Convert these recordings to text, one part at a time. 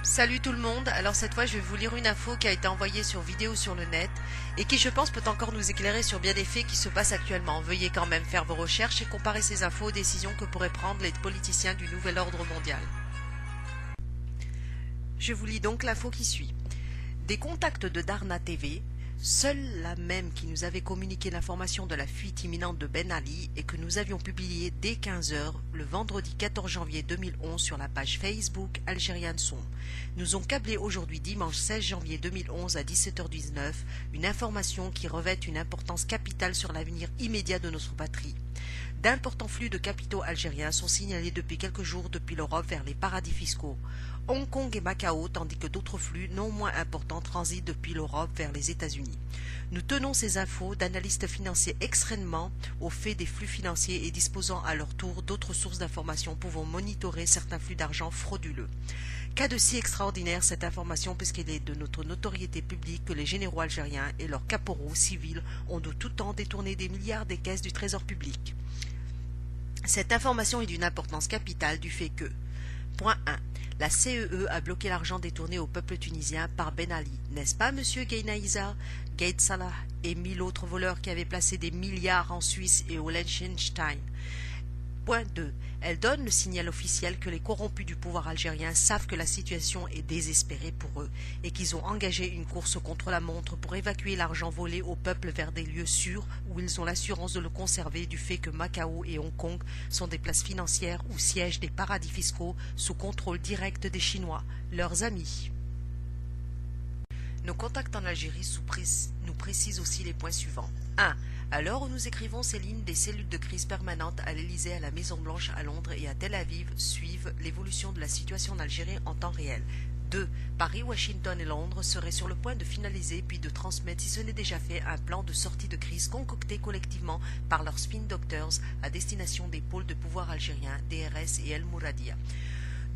Salut tout le monde, alors cette fois je vais vous lire une info qui a été envoyée sur vidéo sur le net et qui je pense peut encore nous éclairer sur bien des faits qui se passent actuellement. Veuillez quand même faire vos recherches et comparer ces infos aux décisions que pourraient prendre les politiciens du nouvel ordre mondial. Je vous lis donc l'info qui suit. Des contacts de Darna TV, seule la même qui nous avait communiqué l'information de la fuite imminente de Ben Ali et que nous avions publiée dès 15 heures le vendredi 14 janvier 2011 sur la page Facebook Algérienne Son, nous ont câblé aujourd'hui dimanche 16 janvier 2011 à 17h19 une information qui revêt une importance capitale sur l'avenir immédiat de notre patrie. D'importants flux de capitaux algériens sont signalés depuis quelques jours depuis l'Europe vers les paradis fiscaux, Hong Kong et Macao, tandis que d'autres flux non moins importants transitent depuis l'Europe vers les États-Unis. Nous tenons ces infos d'analystes financiers extrêmement au fait des flux financiers et disposant à leur tour d'autres sources d'informations pouvant monitorer certains flux d'argent frauduleux. Cas de si extraordinaire cette information puisqu'elle est de notre notoriété publique que les généraux algériens et leurs caporaux civils ont de tout temps détourné des milliards des caisses du trésor public. Cette information est d'une importance capitale du fait que Point 1. La CEE a bloqué l'argent détourné au peuple tunisien par Ben Ali, n'est-ce pas, monsieur Gaynaïza, Gaid Salah et 1000 autres voleurs qui avaient placé des milliards en Suisse et au Liechtenstein. Point 2. Elle donne le signal officiel que les corrompus du pouvoir algérien savent que la situation est désespérée pour eux et qu'ils ont engagé une course contre la montre pour évacuer l'argent volé au peuple vers des lieux sûrs où ils ont l'assurance de le conserver du fait que Macao et Hong Kong sont des places financières où siègent des paradis fiscaux sous contrôle direct des Chinois, leurs amis. Nos contacts en Algérie nous précisent aussi les points suivants. 1. À l'heure où nous écrivons ces lignes, des cellules de crise permanentes à l'Élysée, à la Maison-Blanche, à Londres et à Tel Aviv suivent l'évolution de la situation en Algérie en temps réel. 2. Paris, Washington et Londres seraient sur le point de finaliser puis de transmettre, si ce n'est déjà fait, un plan de sortie de crise concocté collectivement par leurs spin doctors à destination des pôles de pouvoir algériens, DRS et El Mouradia.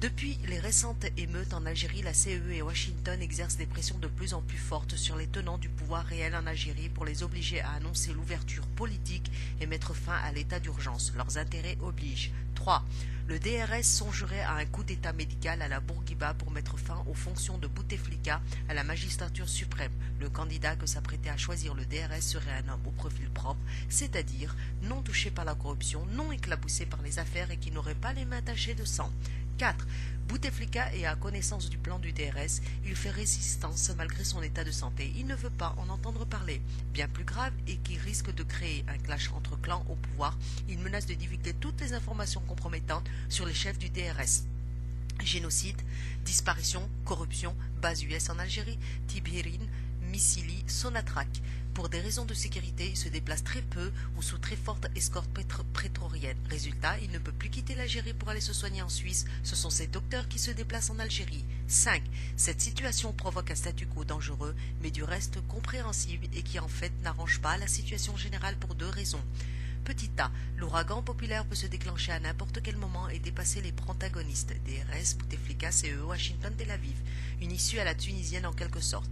Depuis les récentes émeutes en Algérie, la CEE et Washington exercent des pressions de plus en plus fortes sur les tenants du pouvoir réel en Algérie pour les obliger à annoncer l'ouverture politique et mettre fin à l'état d'urgence. Leurs intérêts obligent. 3. Le DRS songerait à un coup d'état médical à la Bourguiba pour mettre fin aux fonctions de Bouteflika à la magistrature suprême. Le candidat que s'apprêtait à choisir le DRS serait un homme au profil propre, c'est-à-dire non touché par la corruption, non éclaboussé par les affaires et qui n'aurait pas les mains tachées de sang. 4. Bouteflika est à connaissance du plan du DRS, il fait résistance malgré son état de santé, il ne veut pas en entendre parler. Bien plus grave et qui risque de créer un clash entre clans au pouvoir, il menace de divulguer toutes les informations compromettantes sur les chefs du DRS. Génocide, disparition, corruption, base US en Algérie, Tibérine, Missili, Sonatrach. Pour des raisons de sécurité, il se déplace très peu ou sous très forte escorte prétorienne. Résultat, il ne peut plus quitter l'Algérie pour aller se soigner en Suisse. Ce sont ces docteurs qui se déplacent en Algérie. 5. Cette situation provoque un statu quo dangereux, mais du reste compréhensible et qui en fait n'arrange pas la situation générale pour deux raisons. Petit a, l'ouragan populaire peut se déclencher à n'importe quel moment et dépasser les protagonistes, DRS, Bouteflika, CEE, Washington, Tel Aviv. Une issue à la tunisienne en quelque sorte.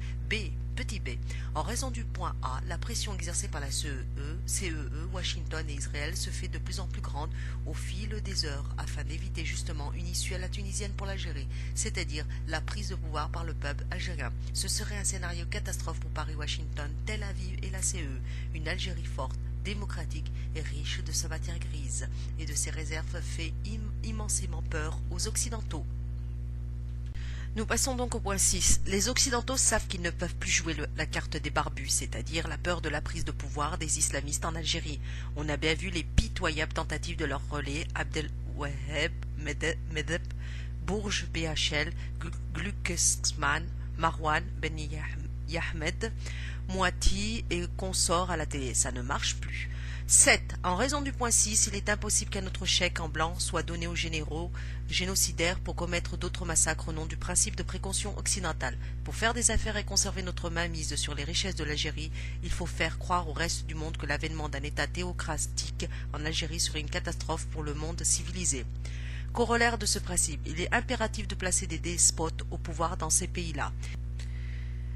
Petit b, en raison du point A, la pression exercée par la CEE, Washington et Israël se fait de plus en plus grande au fil des heures afin d'éviter justement une issue à la tunisienne pour l'Algérie, c'est-à-dire la prise de pouvoir par le peuple algérien. Ce serait un scénario catastrophe pour Paris, Washington, Tel Aviv et la CEE, une Algérie forte, démocratique et riche de sa matière grise et de ses réserves fait immensément peur aux Occidentaux. Nous passons donc au point 6. Les Occidentaux savent qu'ils ne peuvent plus jouer la carte des barbus, c'est-à-dire la peur de la prise de pouvoir des islamistes en Algérie. On a bien vu les pitoyables tentatives de leur relais Abdelwaheb Medeb, Bourges BHL, Glucksmann, Marwan Ben Yahmed, Moati et consorts à la télé. Ça ne marche plus. 7. En raison du point 6, il est impossible qu'un autre chèque en blanc soit donné aux généraux génocidaires pour commettre d'autres massacres au nom du principe de précaution occidentale. Pour faire des affaires et conserver notre mainmise sur les richesses de l'Algérie, il faut faire croire au reste du monde que l'avènement d'un État théocratique en Algérie serait une catastrophe pour le monde civilisé. Corollaire de ce principe, il est impératif de placer des despotes au pouvoir dans ces pays-là.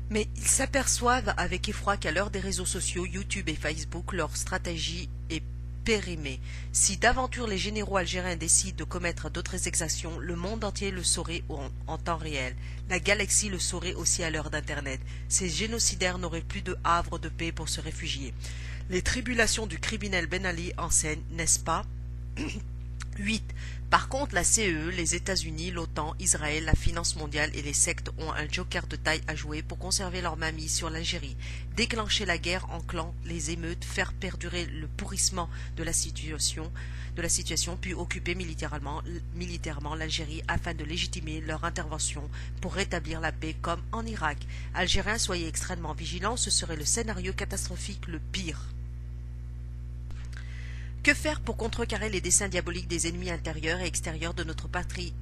Mais ils s'aperçoivent avec effroi qu'à l'heure des réseaux sociaux, YouTube et Facebook, leur stratégie est périmé. Si d'aventure les généraux algériens décident de commettre d'autres exactions, le monde entier le saurait en temps réel. La galaxie le saurait aussi à l'heure d'Internet. Ces génocidaires n'auraient plus de havre de paix pour se réfugier. Les tribulations du criminel Ben Ali enseignent, n'est-ce pas? 8. Par contre, la CEE, les États-Unis, l'OTAN, Israël, la finance mondiale et les sectes ont un joker de taille à jouer pour conserver leur mainmise sur l'Algérie, déclencher la guerre en clan, les émeutes, faire perdurer le pourrissement de la situation, puis occuper militairement l'Algérie afin de légitimer leur intervention pour rétablir la paix comme en Irak. Algériens, soyez extrêmement vigilants, ce serait le scénario catastrophique le pire. Que faire pour contrecarrer les desseins diaboliques des ennemis intérieurs et extérieurs de notre patrie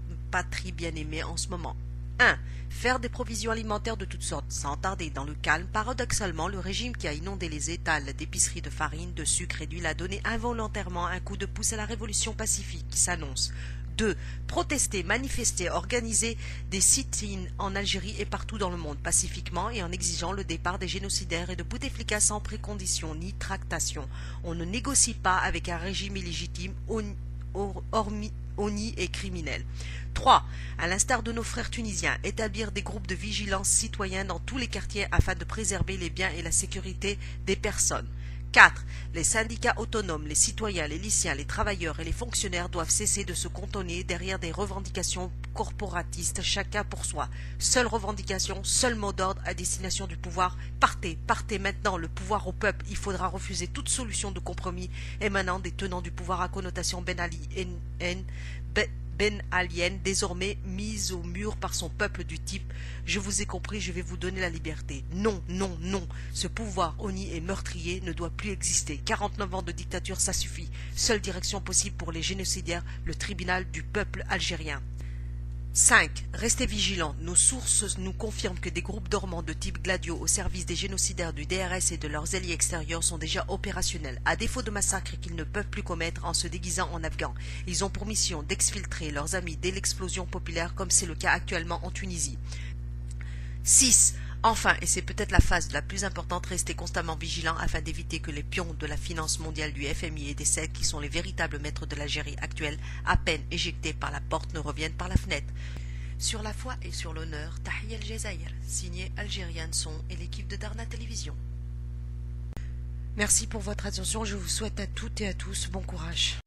bien-aimée en ce moment? 1. Faire des provisions alimentaires de toutes sortes, sans tarder dans le calme. Paradoxalement, le régime qui a inondé les étals d'épiceries de farine, de sucre et d'huile a donné involontairement un coup de pouce à la révolution pacifique qui s'annonce. 2. Protester, manifester, organiser des sit-ins en Algérie et partout dans le monde, pacifiquement et en exigeant le départ des génocidaires et de Bouteflika sans précondition ni tractation. On ne négocie pas avec un régime illégitime, honni et criminel. 3. À l'instar de nos frères tunisiens, établir des groupes de vigilance citoyens dans tous les quartiers afin de préserver les biens et la sécurité des personnes. 4. Les syndicats autonomes, les citoyens, les lycéens, les travailleurs et les fonctionnaires doivent cesser de se cantonner derrière des revendications corporatistes, chacun pour soi. Seule revendication, seul mot d'ordre à destination du pouvoir. Partez, partez maintenant, le pouvoir au peuple. Il faudra refuser toute solution de compromis émanant des tenants du pouvoir à connotation Ben Alienne, désormais mise au mur par son peuple du type « Je vous ai compris, je vais vous donner la liberté ». Non, non, non, ce pouvoir honni et meurtrier ne doit plus exister. 49 ans de dictature, ça suffit. Seule direction possible pour les génocidaires, le tribunal du peuple algérien. 5. Restez vigilants. Nos sources nous confirment que des groupes dormants de type Gladio au service des génocidaires du DRS et de leurs alliés extérieurs sont déjà opérationnels, à défaut de massacres qu'ils ne peuvent plus commettre en se déguisant en Afghans. Ils ont pour mission d'exfiltrer leurs amis dès l'explosion populaire comme c'est le cas actuellement en Tunisie. 6. Enfin, et c'est peut-être la phase la plus importante, restez constamment vigilants afin d'éviter que les pions de la finance mondiale du FMI et des sectes qui sont les véritables maîtres de l'Algérie actuelle, à peine éjectés par la porte, ne reviennent par la fenêtre. Sur la foi et sur l'honneur, Tahia El Jazair, signé Algérienne Son et l'équipe de Darna Télévision. Merci pour votre attention, je vous souhaite à toutes et à tous bon courage.